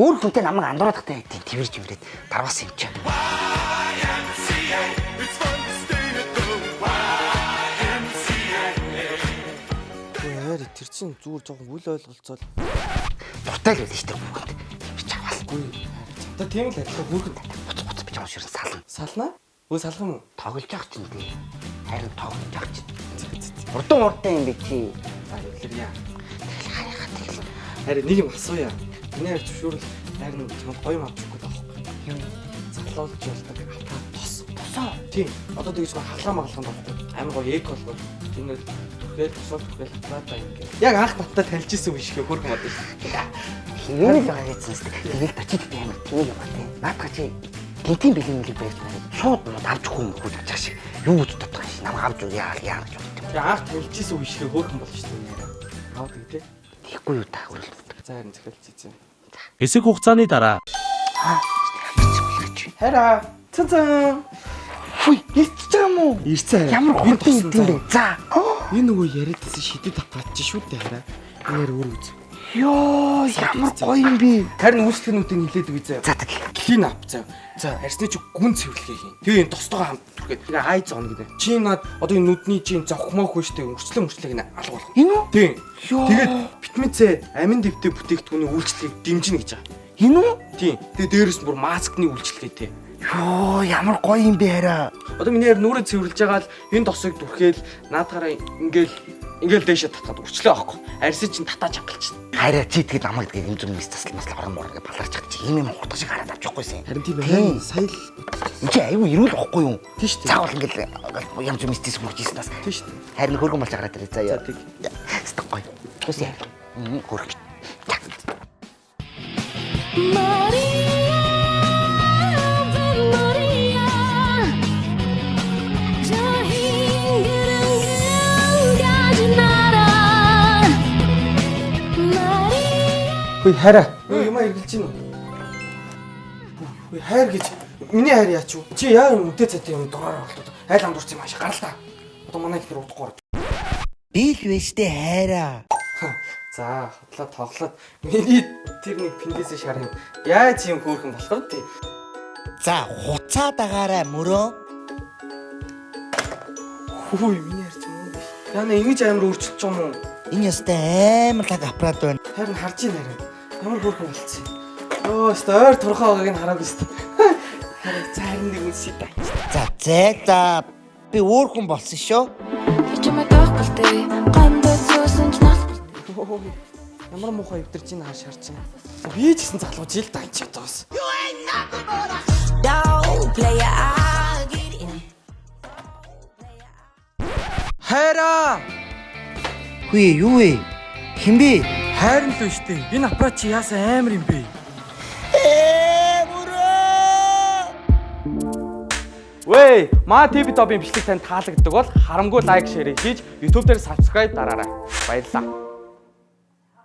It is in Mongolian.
Өөр хүнтэй намайг андуурахтай твэрж юмрээд дарваас юм чи. Яа тэр чинь зүгээр жоохон үл ойлголцоо л Дуртай л байл штэ хүүхэд. Би ч аваалгүй. та тийм л адилхан хүүхэд Буц би жоо ширэн сална. салнаа? Өө салах юм уу? Тоглож явах чинь би. Харин тоглож явах чинь. Урдан юм би чи. За ихээр яа. Харихаа тэгэл. Харин нэг юм асууя. Миний харж зөвшөөрөл харин чамд гоё юм авч өгөх байхгүй. Юу? Залуулж болдог хатаа тос. Тосоо. Тийм. Одоо тэгж халгаа магалганд байхгүй. Амар гоё эк болгоо. Ингээд түрхэл тусаад түрхэл хатаа ингээд. Яг анх баттай таньж исэн үе шиг хөрх мод шүү. Хинэл байгаа гэсэн чинь тэгэл бачид амар тийм юм байна. Наадах чи гинтийн бэлэн барьж байна. Шууд мод авч өгөх юм хөөж авчих шиг. Юу гэж боддог юм. Намайг авч юу яа гэж боддог. Тэгээ анх таньж исэн үе шиг хөрх болно шүү дээ. Аваад гэдэг. Тэгэхгүй юу та хөрөл. За харин захиалж ийзээ. Хэсэг хугацааны дараа Хараа. Цэн. Хүй, ирчихэж байгаа юм уу? Ирцээ. Ямар хурдан юм бэ? За. Энэ нөгөө яриадсэн шидэд татаад чи шүү дээ хараа. Энэ яар өөр үз. Йоо, ямар гоё юм бэ? Харин үйлчлэгнүүдийг нилээд үгүй заяа. За тэг. Хийн ав заяа. За арсны чи гүн цэвэрлэгээ хийн. Тэгээ энэ тостойгоо хамт түрхээд тэгээ хай зоно гэдэг. Чи над одоо энэ нүдний чи зовхмоох хөштэй өрчлөг нь алга болох. Энэ үү? Тийм. Йоо. Тэгээд витамин С амин дэвтэй бүтээгдэхүүний үйлчлэгийг дэмжинэ гэж байгаа. Энэ үү? Тийм. Тэгээ дээрэс нь бүр маскны үйлчлэгээтэй. Йоо, ямар гоё юм бэ хараа. Одоо миний харин нүрээ цэвэрлж байгаа л энэ тосыг түрхээл наадаараа ингээл дээшээ татгаад өрчлөө аахгүй. Арьсыг чинь татааж хангалчихна. Хараа чи тэгэд намайг тэгээ юм зүм мис тасал масла орон морон гэж баларч чад чи ийм юм хурдаг шиг хараад авчихгүйсэн. Харин тийм байна. Сая л Энд чи аюу ирүүл واخгүй юу? тийш үү. Заавал ингээл юм зүм мистис хүрчихсэн нас. Тийш үү. Харин хөргөн болж гараад ирээ заяа. За, тэг. Сток гоё. Түс яа. Хөрг. Хөөе хараа. Юм эргэлж гин үү? Хөөе хайр гэж миний хайр яач юу? Чи яа юм үдээ цайтай юм дураар болтоо. Айл ам дурч юм ааш гарал та. Одоо манай ихнэр удахгүй. Би л вэштэй хайраа. За хотлоо тоглоод миний тэр нэг пиндээс шар юм. Яаж юм хөөрхөн болох вэ? За хуцаад агаараа мөрөө. Хөөе миний хайр ч юм уу? Яна ингэж амар өөрчилж байгаа юм уу? Энэ ястай амар лаг аппарат байна. Харин харж ийн харин. Ямар хөөрхөн болцсон юм. Өө стойр турхаа байгааг нь хараагүй шүү дээ. Харин цаарин нэг үсээ та. За за би өөр хүн болсон шүү. Ямар муухай өвдөрч ийн хааш харж байна. Би ч гэсэн залууж ил дайч ятаас. Хайраа. Хүй юу вэ? Хин бэ? Хайр нь л шүү дээ. Энэ аппарат чи яасан амар юм бэ? Вэ, Ма ТV Top-ийн бичлэг танд таалагддаг бол харамгүй лайк, шеэр хийж YouTube дээр subscribe дараарай. Баярлалаа.